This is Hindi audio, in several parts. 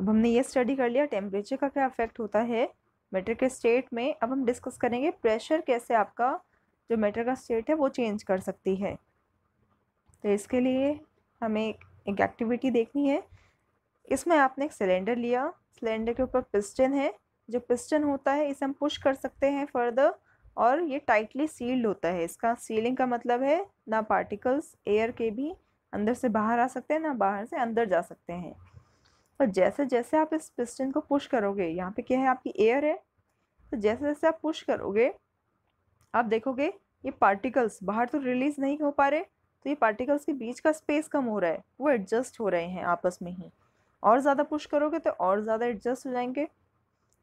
अब हमने ये स्टडी कर लिया टेम्परेचर का क्या इफेक्ट होता है मैटर के स्टेट में। अब हम डिस्कस करेंगे प्रेशर कैसे आपका जो मैटर का स्टेट है वो चेंज कर सकती है। तो इसके लिए हमें एक एक्टिविटी देखनी है। इसमें आपने एक सिलेंडर लिया, सिलेंडर के ऊपर पिस्टन है। जो पिस्टन होता है इसे हम पुश कर सकते हैं फर्दर, और ये टाइटली सील्ड होता है। इसका सीलिंग का मतलब है ना पार्टिकल्स एयर के भी अंदर से बाहर आ सकते हैं, ना बाहर से अंदर जा सकते हैं। और जैसे जैसे आप इस पिस्टन को पुश करोगे, यहाँ पे क्या है आपकी एयर है, तो जैसे जैसे आप पुश करोगे आप देखोगे ये पार्टिकल्स बाहर तो रिलीज नहीं हो पा रहे, तो ये पार्टिकल्स के बीच का स्पेस कम हो रहा है, वो एडजस्ट हो रहे हैं आपस में ही। और ज़्यादा पुश करोगे तो और ज़्यादा एडजस्ट हो जाएंगे।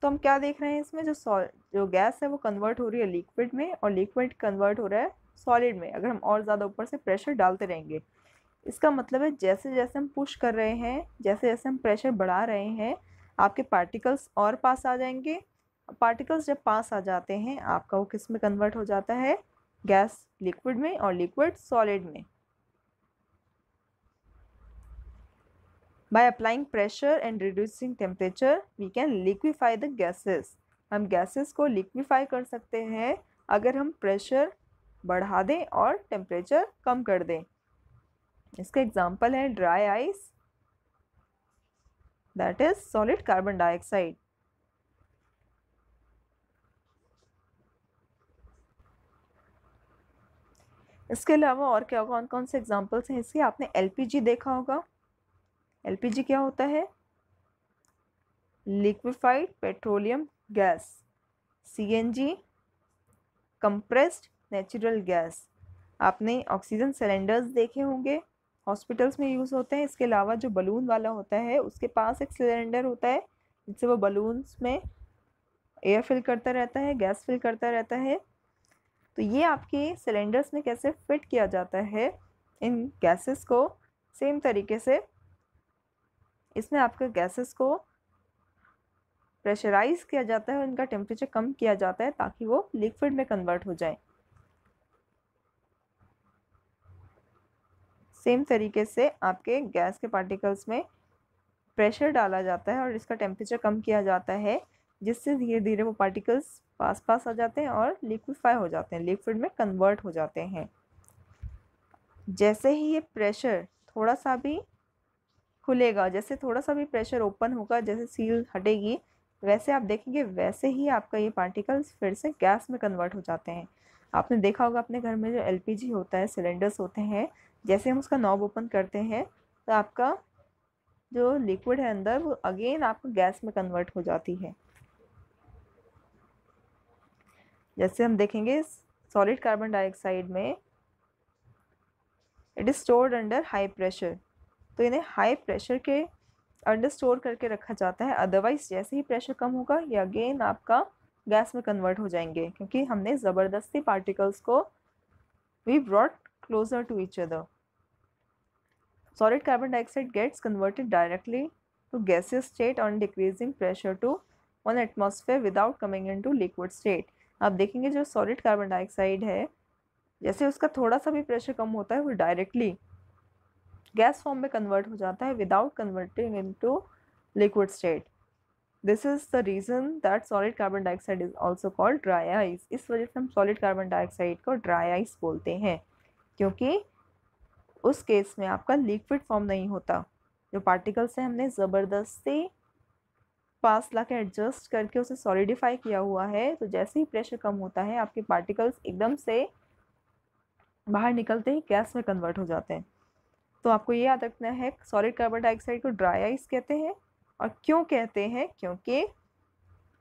तो हम क्या देख रहे हैं इसमें, जो गैस है वो कन्वर्ट हो रही है लिक्विड में, और लिक्विड कन्वर्ट हो रहा है सॉलिड में अगर हम और ज़्यादा ऊपर से प्रेशर डालते रहेंगे। इसका मतलब है जैसे जैसे हम पुश कर रहे हैं, जैसे जैसे हम प्रेशर बढ़ा रहे हैं, आपके पार्टिकल्स और पास आ जाएंगे। पार्टिकल्स जब पास आ जाते हैं आपका वो किस में कन्वर्ट हो जाता है, गैस लिक्विड में और लिक्विड सॉलिड में। By applying pressure and reducing temperature, we can liquefy the gases. हम गैसेस को लिक्विफाई कर सकते हैं अगर हम प्रेशर बढ़ा दें और टेम्परेचर कम कर दें। इसका एग्जांपल है dry ice, that is solid carbon dioxide. इसके अलावा और क्या कौन कौन से एग्जांपल्स हैं इसके, आपने एलपीजी देखा होगा। एलपीजी क्या होता है, liquefied petroleum gas. CNG compressed natural gas. आपने ऑक्सीजन सिलेंडर्स देखे होंगे, हॉस्पिटल्स में यूज़ होते हैं। इसके अलावा जो बलून वाला होता है उसके पास एक सिलेंडर होता है जिससे वो बलून्स में एयर फिल करता रहता है, गैस फिल करता रहता है। तो ये आपके सिलेंडर्स में कैसे फिट किया जाता है इन गैसेस को, सेम तरीके से इसमें आपके गैसेस को प्रेशराइज किया जाता है और इनका टेम्परेचर कम किया जाता है ताकि वो लिक्विड में कन्वर्ट हो जाए। सेम तरीके से आपके गैस के पार्टिकल्स में प्रेशर डाला जाता है और इसका टेम्परेचर कम किया जाता है, जिससे धीरे धीरे वो पार्टिकल्स पास पास आ जाते हैं और लिक्विफाई हो जाते हैं, लिक्विड में कन्वर्ट हो जाते हैं। जैसे ही ये प्रेशर थोड़ा सा भी खुलेगा, जैसे थोड़ा सा भी प्रेशर ओपन होगा, जैसे सील हटेगी, वैसे आप देखेंगे वैसे ही आपका ये पार्टिकल्स फिर से गैस में कन्वर्ट हो जाते हैं। आपने देखा होगा अपने घर में जो एलपीजी होता है, सिलेंडर्स होते हैं, जैसे हम उसका नॉब ओपन करते हैं तो आपका जो लिक्विड है अंदर वो अगेन आपको गैस में कन्वर्ट हो जाती है। जैसे हम देखेंगे सॉलिड कार्बन डाइऑक्साइड में it is stored under high pressure, तो इन्हें हाई प्रेशर के अंडर स्टोर करके रखा जाता है। अदरवाइज जैसे ही प्रेशर कम होगा ये अगेन आपका गैस में कन्वर्ट हो जाएंगे, क्योंकि हमने ज़बरदस्ती पार्टिकल्स को we brought closer to each other. Solid carbon dioxide gets converted directly to gaseous state on decreasing pressure to 1 atmosphere without coming into liquid state. आप देखेंगे जो सॉलिड कार्बन डाइऑक्साइड है, जैसे उसका थोड़ा सा भी प्रेशर कम होता है वो डायरेक्टली गैस फॉर्म में कन्वर्ट हो जाता है without converting into liquid state. This is the reason that solid carbon dioxide is also called dry ice. इस वजह से हम सॉलिड कार्बन डाइऑक्साइड को ड्राई आइस बोलते हैं, क्योंकि उस केस में आपका लिक्विड फॉर्म नहीं होता। जो पार्टिकल्स हैं हमने ज़बरदस्ती पास ला के एडजस्ट करके उसे सॉलिडिफाई किया हुआ है, तो जैसे ही प्रेशर कम होता है आपके पार्टिकल्स एकदम से बाहर निकलते ही गैस में कन्वर्ट हो जाते हैं। तो आपको ये याद रखना है सॉलिड कार्बन डाइऑक्साइड को ड्राई आइस कहते हैं। और क्यों कहते हैं, क्योंकि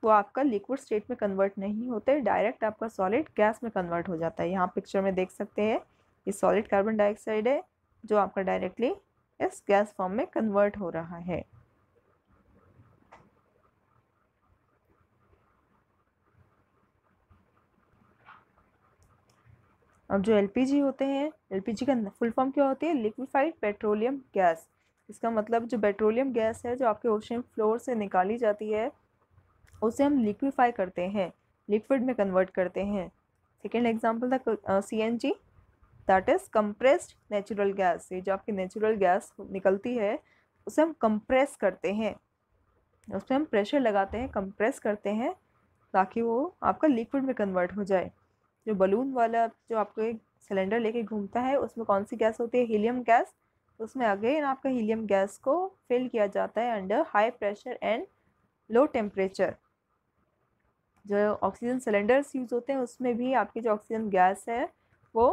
वो आपका लिक्विड स्टेट में कन्वर्ट नहीं होते, डायरेक्ट आपका सॉलिड गैस में कन्वर्ट हो जाता है। यहाँ पिक्चर में देख सकते हैं ये सॉलिड कार्बन डाइऑक्साइड है जो आपका डायरेक्टली इस गैस फॉर्म में कन्वर्ट हो रहा है। अब जो एलपीजी होते हैं, एलपीजी का फुल फॉर्म क्या होती है, लिक्विफाइड पेट्रोलियम गैस। इसका मतलब जो पेट्रोलियम गैस है जो आपके ओशन फ्लोर से निकाली जाती है उसे हम लिक्विफाई करते हैं, लिक्विड में कन्वर्ट करते हैं। सेकेंड एग्जाम्पल था CNG, that is compressed natural gas. ये जो आपकी नेचुरल गैस निकलती है उसे हम कंप्रेस करते हैं। उस पर हम प्रेशर लगाते हैं, कंप्रेस करते हैं ताकि वो आपका लिक्विड में कन्वर्ट हो जाए। जो बलून वाला जो आपको एक सिलेंडर लेके घूमता है उसमें कौन सी गैस होती है? Helium gas. उसमें अगेन आपका हीलियम गैस को फिल किया जाता है under high pressure and low temperature. जो ऑक्सीजन सिलेंडर्स यूज़ होते हैं उसमें भी आपकी जो ऑक्सीजन गैस है वो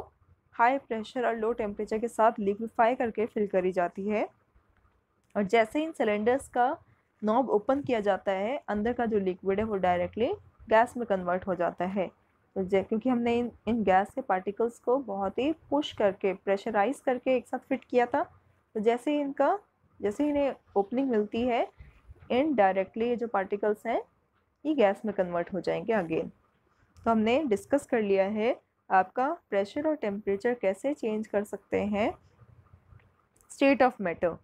हाई प्रेशर और लो टेम्परेचर के साथ लिक्विफाई करके फिल करी जाती है। और जैसे इन सिलेंडर्स का नॉब ओपन किया जाता है अंदर का जो लिक्विड है वो डायरेक्टली गैस में कन्वर्ट हो जाता है। तो क्योंकि हमने इन गैस के पार्टिकल्स को बहुत ही पुश करके प्रेशराइज करके एक साथ फिट किया था, तो जैसे इन्हें ओपनिंग मिलती है इनडायरेक्टली ये जो पार्टिकल्स हैं ये गैस में कन्वर्ट हो जाएंगे अगेन। तो हमने डिस्कस कर लिया है आपका प्रेशर और टेम्परेचर कैसे चेंज कर सकते हैं स्टेट ऑफ मैटर।